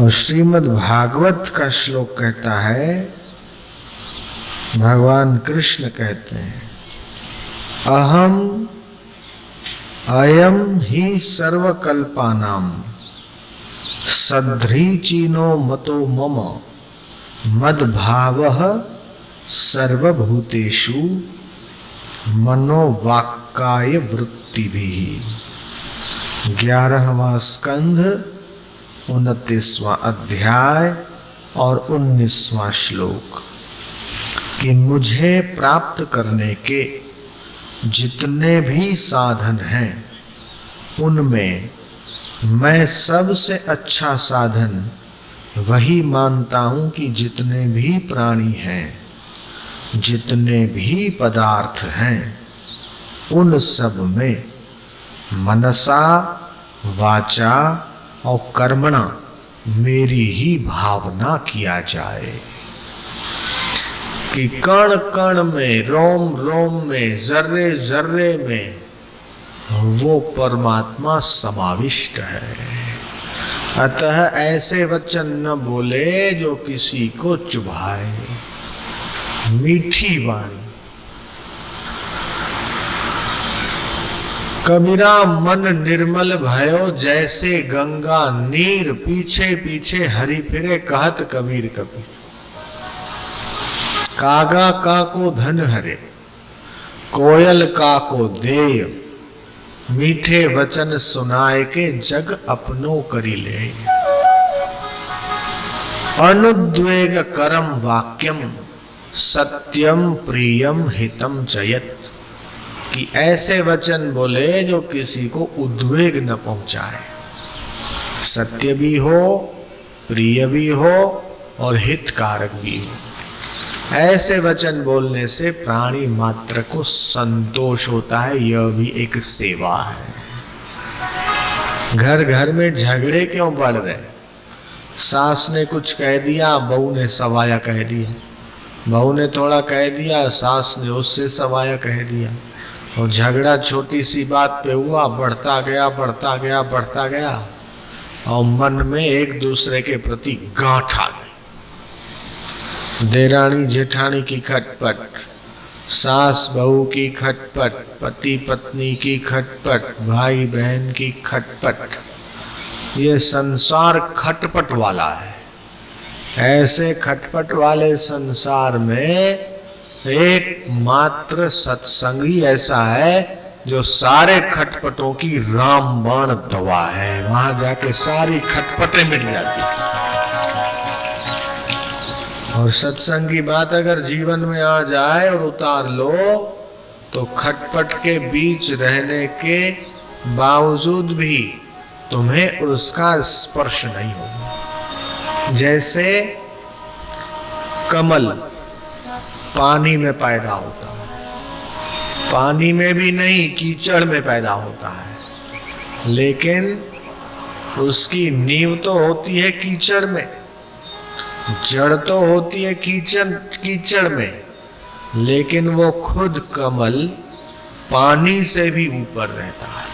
और श्रीमद् भागवत का श्लोक कहता है, भगवान कृष्ण कहते हैं, अहम अयम ही सर्वकल्पानां सध्रीचीनो मतो मम मद्भावः सर्वभूतेषु मनोवाक्काय वृत्तिभिः। 11वां स्कंध 29वां अध्याय और 19वां श्लोक। कि मुझे प्राप्त करने के जितने भी साधन हैं उनमें मैं सबसे अच्छा साधन वही मानता हूं कि जितने भी प्राणी हैं, जितने भी पदार्थ हैं, उन सब में मनसा वाचा और कर्मणा मेरी ही भावना किया जाए। कि कण कण में, रोम रोम में, जर्रे जर्रे में वो परमात्मा समाविष्ट है। अतः ऐसे वचन न बोले जो किसी को चुभाए। मीठी वाणी। कबीरा मन निर्मल भयो जैसे गंगा नीर, पीछे पीछे हरि फिरे कहत कबीर कबीर। कागा का को धन हरे, कोयल का को देय, मीठे वचन सुनाए के जग अपनो करी ले। अनुद्वेग करम वाक्यम सत्यम प्रियम हितम चयत। कि ऐसे वचन बोले जो किसी को उद्वेग न पहुंचाए, सत्य भी हो, प्रिय भी हो और हितकारक भी हो। ऐसे वचन बोलने से प्राणी मात्र को संतोष होता है, यह भी एक सेवा है। घर घर में झगड़े क्यों बढ़ रहे? सास ने कुछ कह दिया, बहू ने सवाया कह दिया, बहू ने थोड़ा कह दिया, सास ने उससे सवाया कह दिया, और झगड़ा छोटी सी बात पे हुआ, बढ़ता गया बढ़ता गया बढ़ता गया, और मन में एक दूसरे के प्रति गांठ आ गई। देरानी जेठानी की खटपट, सास बहू की खटपट, पति पत्नी की खटपट, भाई बहन की खटपट। ये संसार खटपट वाला है। ऐसे खटपट वाले संसार में एक मात्र सत्संगी ऐसा है जो सारे खटपटों की रामबाण दवा है। वहां जाके सारी खटपटें मिट जाती है। और सत्संग की बात अगर जीवन में आ जाए और उतार लो तो खटपट के बीच रहने के बावजूद भी तुम्हें उसका स्पर्श नहीं होगा। जैसे कमल पानी में पैदा होता है, पानी में भी नहीं कीचड़ में पैदा होता है, लेकिन उसकी नींव तो होती है कीचड़ में, जड़ तो होती है कीचड़ में, लेकिन वो खुद कमल पानी से भी ऊपर रहता है।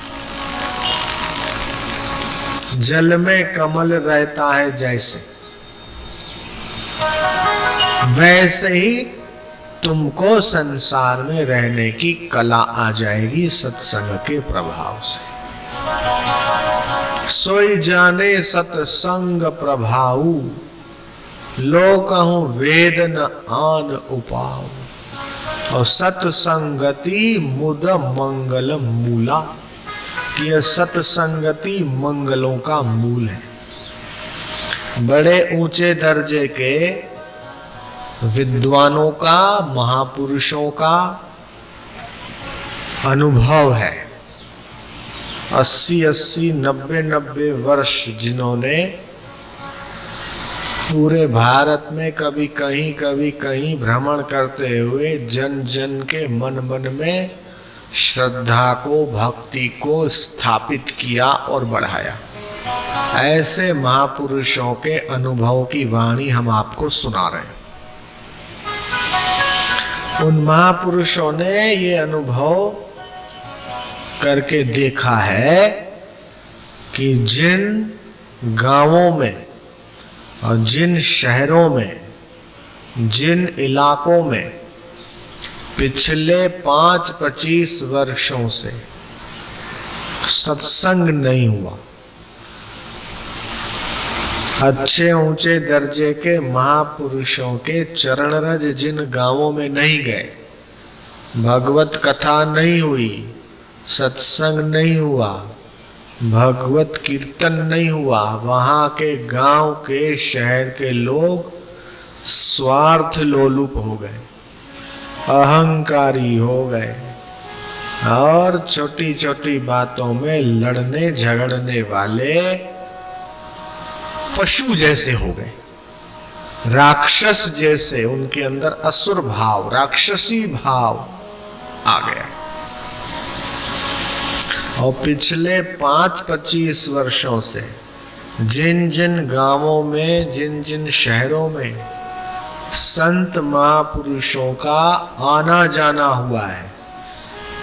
जल में कमल रहता है जैसे, वैसे ही तुमको संसार में रहने की कला आ जाएगी सत्संग के प्रभाव से। सोई जाने सत्संग प्रभाऊ, लो कहूं वेद न आन उपाऊ। और सत्संगति मुद मंगल मूला, कि यह सत्संगति मंगलों का मूल है। बड़े ऊंचे दर्जे के विद्वानों का, महापुरुषों का अनुभव है। 80-80, 90-90 वर्ष जिन्होंने पूरे भारत में कभी कहीं भ्रमण करते हुए जन जन के मन मन में श्रद्धा को, भक्ति को स्थापित किया और बढ़ाया। ऐसे महापुरुषों के अनुभव की वाणी हम आपको सुना रहे हैं। उन महापुरुषों ने ये अनुभव करके देखा है कि जिन गांवों में और जिन शहरों में, जिन इलाकों में पिछले 5-25 वर्षों से सत्संग नहीं हुआ, अच्छे ऊंचे दर्जे के महापुरुषों के चरण रज जिन गांवों में नहीं गए, भगवत कथा नहीं हुई, सत्संग नहीं हुआ, भगवत कीर्तन नहीं हुआ, वहां के गांव के शहर के लोग स्वार्थ लोलुप हो गए, अहंकारी हो गए और छोटी छोटी बातों में लड़ने झगड़ने वाले पशु जैसे हो गए, राक्षस जैसे। उनके अंदर असुर भाव, राक्षसी भाव आ गया। और पिछले 5-25 वर्षों से जिन जिन गांवों में, जिन जिन शहरों में संत महापुरुषों का आना जाना हुआ है,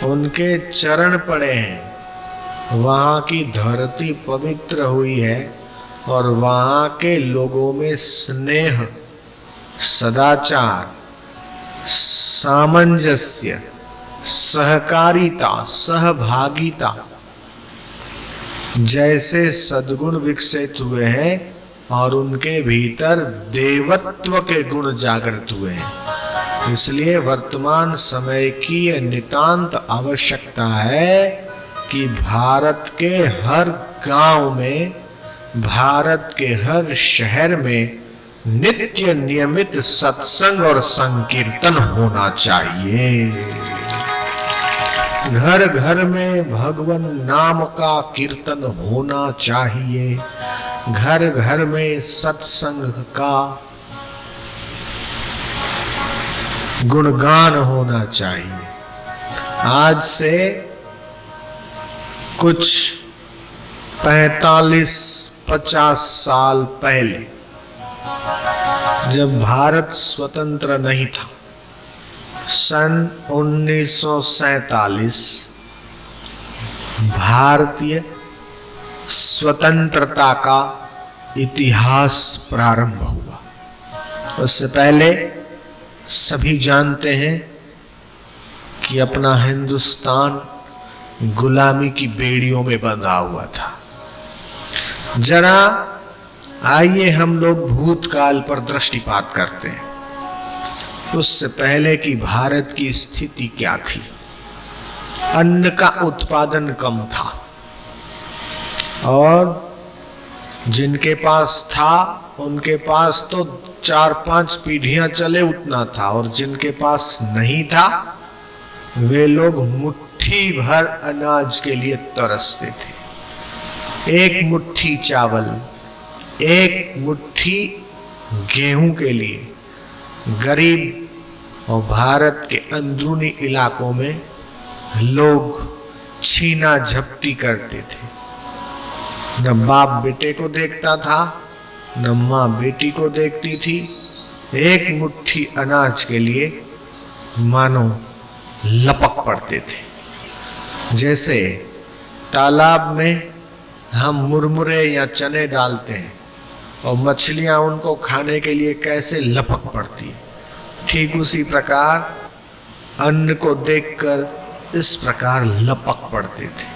उनके चरण पड़े हैं, वहां की धरती पवित्र हुई है और वहां के लोगों में स्नेह, सदाचार, सामंजस्य, सहकारिता, सहभागिता जैसे सद्गुण विकसित हुए हैं और उनके भीतर देवत्व के गुण जागृत हुए हैं। इसलिए वर्तमान समय की यह नितांत आवश्यकता है कि भारत के हर गांव में, भारत के हर शहर में नित्य नियमित सत्संग और संकीर्तन होना चाहिए। घर घर में भगवान नाम का कीर्तन होना चाहिए, घर घर में सत्संग का गुणगान होना चाहिए। आज से कुछ 45-50 साल पहले जब भारत स्वतंत्र नहीं था, सन 1947 भारतीय स्वतंत्रता का इतिहास प्रारंभ हुआ। उससे पहले सभी जानते हैं कि अपना हिंदुस्तान गुलामी की बेड़ियों में बंधा हुआ था। जरा आइए हम लोग भूतकाल पर दृष्टिपात करते हैं। उससे पहले की भारत की स्थिति क्या थी? अन्न का उत्पादन कम था और जिनके पास था उनके पास तो 4-5 पीढ़ियां चले उतना था, और जिनके पास नहीं था वे लोग मुट्ठी भर अनाज के लिए तरसते थे। एक मुट्ठी चावल, एक मुट्ठी गेहूं के लिए गरीब और भारत के अंदरूनी इलाकों में लोग छीना झपटी करते थे। न बाप बेटे को देखता था, न माँ बेटी को देखती थी। एक मुट्ठी अनाज के लिए मानो लपक पड़ते थे। जैसे तालाब में हम मुरमुरे या चने डालते हैं और मछलियां उनको खाने के लिए कैसे लपक पड़ती है, ठीक उसी प्रकार अन्न को देखकर इस प्रकार लपक पड़ते थे।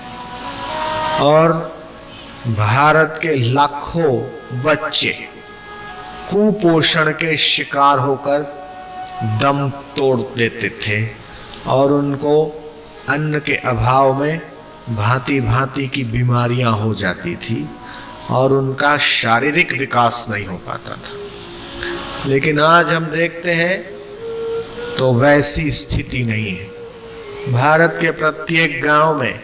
और भारत के लाखों बच्चे कुपोषण के शिकार होकर दम तोड़ देते थे और उनको अन्न के अभाव में भांति भांति की बीमारियां हो जाती थी और उनका शारीरिक विकास नहीं हो पाता था। लेकिन आज हम देखते हैं तो वैसी स्थिति नहीं है। भारत के प्रत्येक गांव में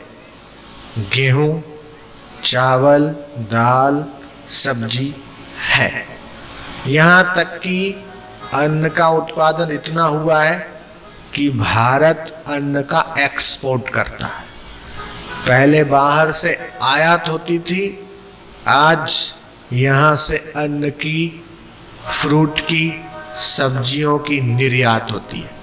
गेहूं, चावल, दाल, सब्जी है। यहाँ तक कि अन्न का उत्पादन इतना हुआ है कि भारत अन्न का एक्सपोर्ट करता है। पहले बाहर से आयात होती थी, आज यहाँ से अन्न की, फ्रूट की, सब्जियों की निर्यात होती है।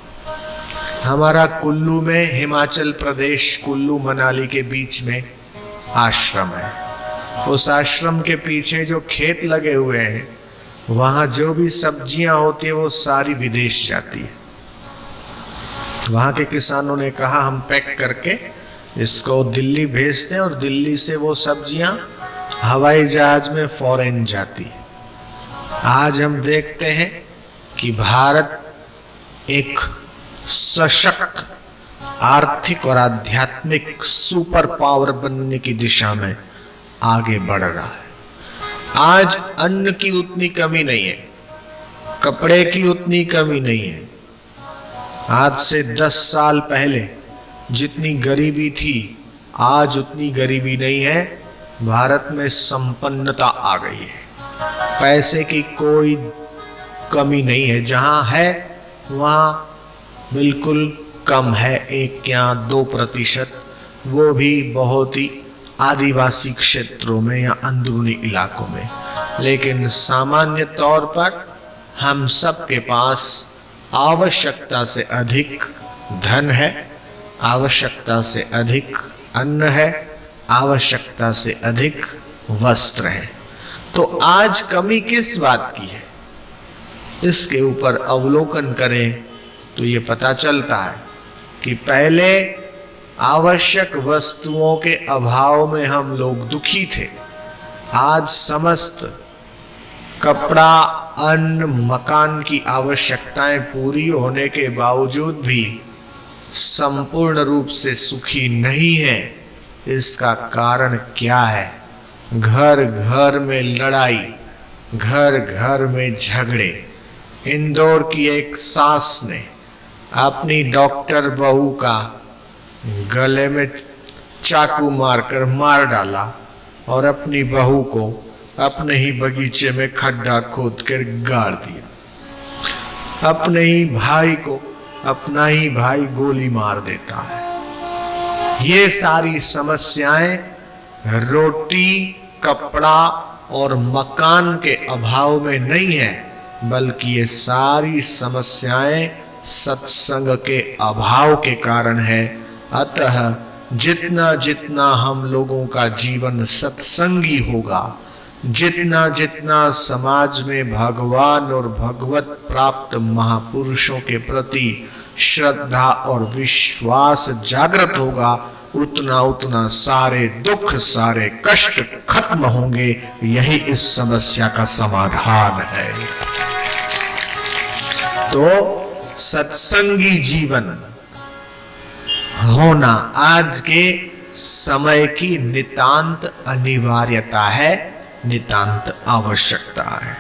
हमारा कुल्लू में, हिमाचल प्रदेश कुल्लू मनाली के बीच में आश्रम है। उस आश्रम के पीछे जो खेत लगे हुए हैं वहां जो भी सब्जियां होती है वो सारी विदेश जाती है। वहां के किसानों ने कहा हम पैक करके इसको दिल्ली भेजते हैं और दिल्ली से वो सब्जियां हवाई जहाज में फॉरेन जाती है। आज हम देखते हैं कि भारत एक सशक्त आर्थिक और आध्यात्मिक सुपर पावर बनने की दिशा में आगे बढ़ रहा है। आज अन्न की उतनी कमी नहीं है, कपड़े की उतनी कमी नहीं है। आज से 10 साल पहले जितनी गरीबी थी आज उतनी गरीबी नहीं है। भारत में संपन्नता आ गई है, पैसे की कोई कमी नहीं है। जहां है वहां बिल्कुल कम है, 1 या 2%, वो भी बहुत ही आदिवासी क्षेत्रों में या अंदरूनी इलाकों में। लेकिन सामान्य तौर पर हम सब के पास आवश्यकता से अधिक धन है, आवश्यकता से अधिक अन्न है, आवश्यकता से अधिक वस्त्र है। तो आज कमी किस बात की है, इसके ऊपर अवलोकन करें तो ये पता चलता है कि पहले आवश्यक वस्तुओं के अभाव में हम लोग दुखी थे। आज समस्त कपड़ा, अन्न, मकान की आवश्यकताएं पूरी होने के बावजूद भी संपूर्ण रूप से सुखी नहीं है। इसका कारण क्या है? घर घर में लड़ाई, घर घर में झगड़े। इंदौर की एक सास ने अपनी डॉक्टर बहू का गले में चाकू मारकर मार डाला और अपनी बहू को अपने ही बगीचे में खड्डा खोद कर गाड़ दिया। अपने ही भाई को अपना ही भाई गोली मार देता है। ये सारी समस्याएं रोटी, कपड़ा और मकान के अभाव में नहीं है, बल्कि ये सारी समस्याएं सत्संग के अभाव के कारण है। अतः जितना जितना हम लोगों का जीवन सत्संगी होगा, जितना जितना समाज में भगवान और भगवत प्राप्त महापुरुषों के प्रति श्रद्धा और विश्वास जागृत होगा, उतना उतना सारे दुख, सारे कष्ट खत्म होंगे। यही इस समस्या का समाधान है। तो सत्संगी जीवन होना आज के समय की नितांत अनिवार्यता है, नितांत आवश्यकता है।